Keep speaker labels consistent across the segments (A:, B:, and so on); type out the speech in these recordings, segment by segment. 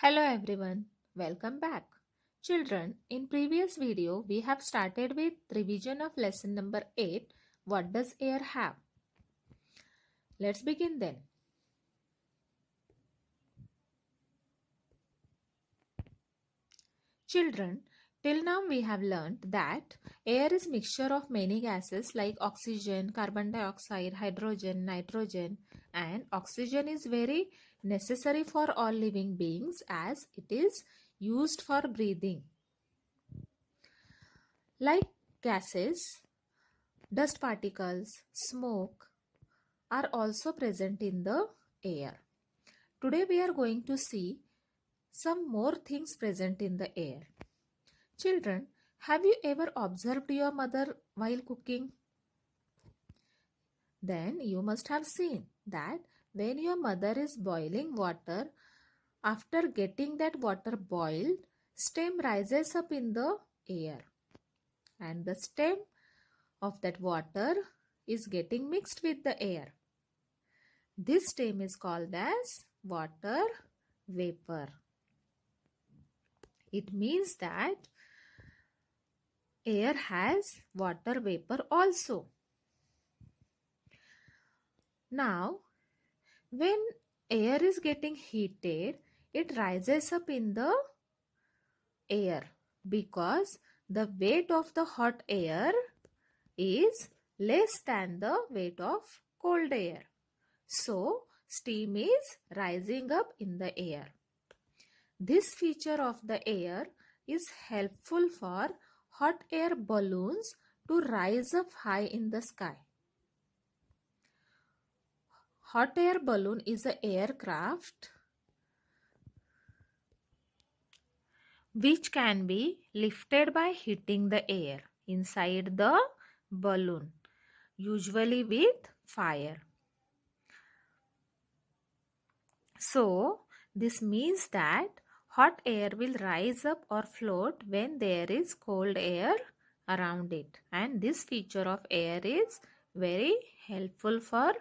A: Hello everyone, welcome back. Children, in previous video we have started with revision of lesson number 8. What does air have? Let's begin then. Children, till now we have learnt that air is mixture of many gases like oxygen, carbon dioxide, hydrogen, nitrogen, and oxygen is very necessary for all living beings as it is used for breathing. Like gases, dust particles, smoke are also present in the air. Today we are going to see some more things present in the air. Children, have you ever observed your mother while cooking? Then you must have seen that when your mother is boiling water, after getting that water boiled, steam rises up in the air and the steam of that water is getting mixed with the air. This steam is called as water vapor. It means that air has water vapor also. Now, when air is getting heated, it rises up in the air because the weight of the hot air is less than the weight of cold air. So, steam is rising up in the air. This feature of the air is helpful for hot air balloons to rise up high in the sky. Hot air balloon is an aircraft which can be lifted by hitting the air inside the balloon, usually with fire. So, this means that hot air will rise up or float when there is cold air around it, and this feature of air is very helpful for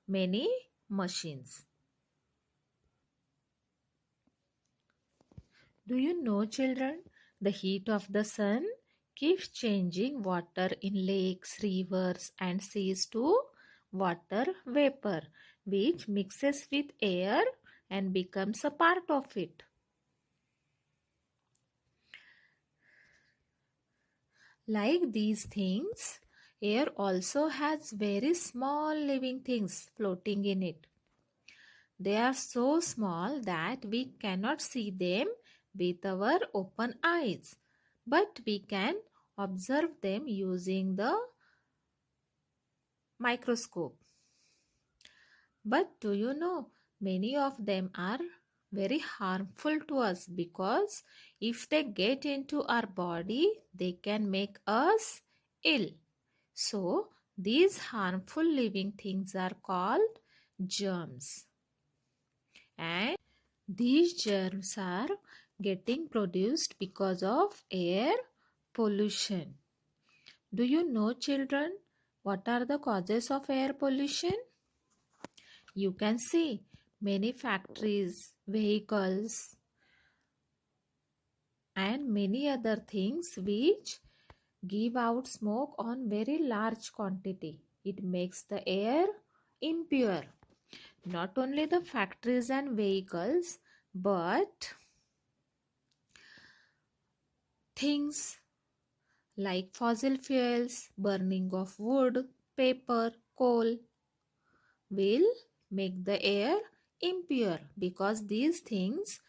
A: many machines. Do you know, children, the heat of the sun keeps changing water in lakes, rivers and seas to water vapor, which mixes with air and becomes a part of it. Like these things, air also has very small living things floating in it. They are so small that we cannot see them with our open eyes, but we can observe them using the microscope. But do you know, many of them are very harmful to us because if they get into our body, they can make us ill. So, these harmful living things are called germs. And these germs are getting produced because of air pollution. Do you know, children, what are the causes of air pollution? You can see many factories, vehicles, and many other things which give out smoke on very large quantity. It makes the air impure. Not only the factories and vehicles, but things like fossil fuels, burning of wood, paper, coal will make the air impure because these things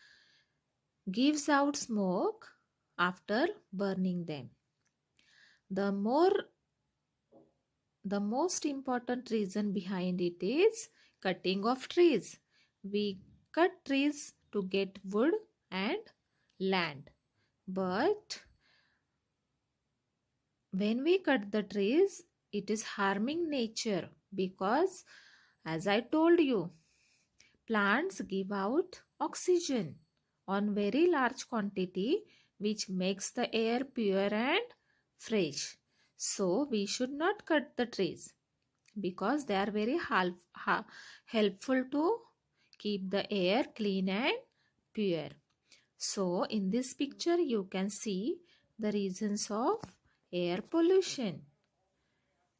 A: gives out smoke after burning them. The most important reason behind it is cutting of trees. We cut trees to get wood and land. But when we cut the trees, it is harming nature because, as I told you, plants give out oxygen on very large quantity which makes the air pure and fresh. So we should not cut the trees because they are very helpful to keep the air clean and pure. So in this picture you can see the reasons of air pollution.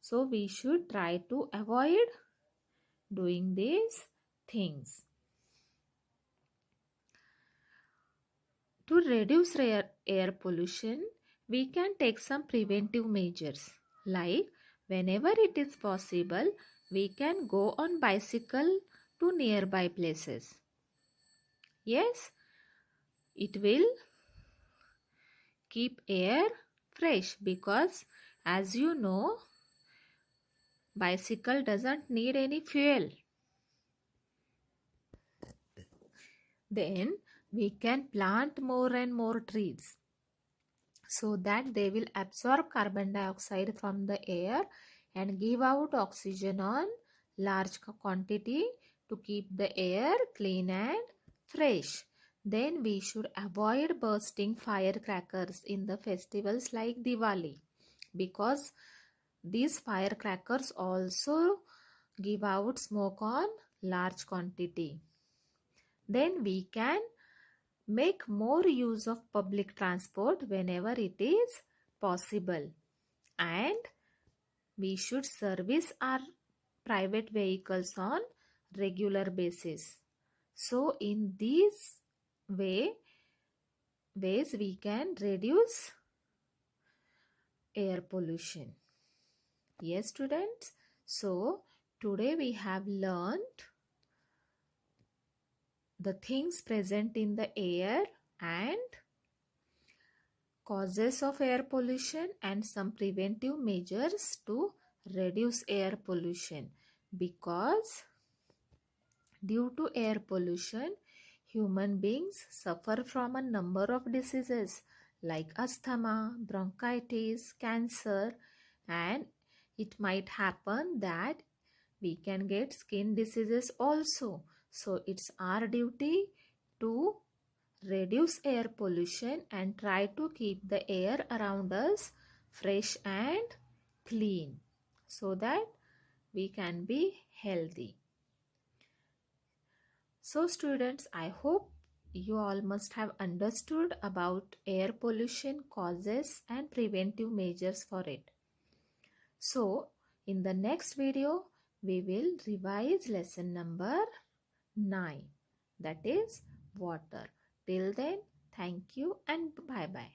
A: So we should try to avoid doing these things. To reduce air pollution, we can take some preventive measures. Like whenever it is possible, we can go on bicycle to nearby places. Yes, it will keep air fresh because as you know, bicycle doesn't need any fuel. Then we can plant more and more trees so that they will absorb carbon dioxide from the air and give out oxygen on large quantity to keep the air clean and fresh. Then we should avoid bursting firecrackers in the festivals like Diwali because these firecrackers also give out smoke on large quantity. Then we can make more use of public transport whenever it is possible, and we should service our private vehicles on regular basis. So in these ways we can reduce air pollution. Yes students, so today we have learned the things present in the air and causes of air pollution and some preventive measures to reduce air pollution, because due to air pollution human beings suffer from a number of diseases like asthma, bronchitis, cancer, and it might happen that we can get skin diseases also. So it's our duty to reduce air pollution and try to keep the air around us fresh and clean so that we can be healthy. So students, I hope you all must have understood about air pollution causes and preventive measures for it. So in the next video, we will revise lesson number 9, that is water. Till then, thank you and bye bye.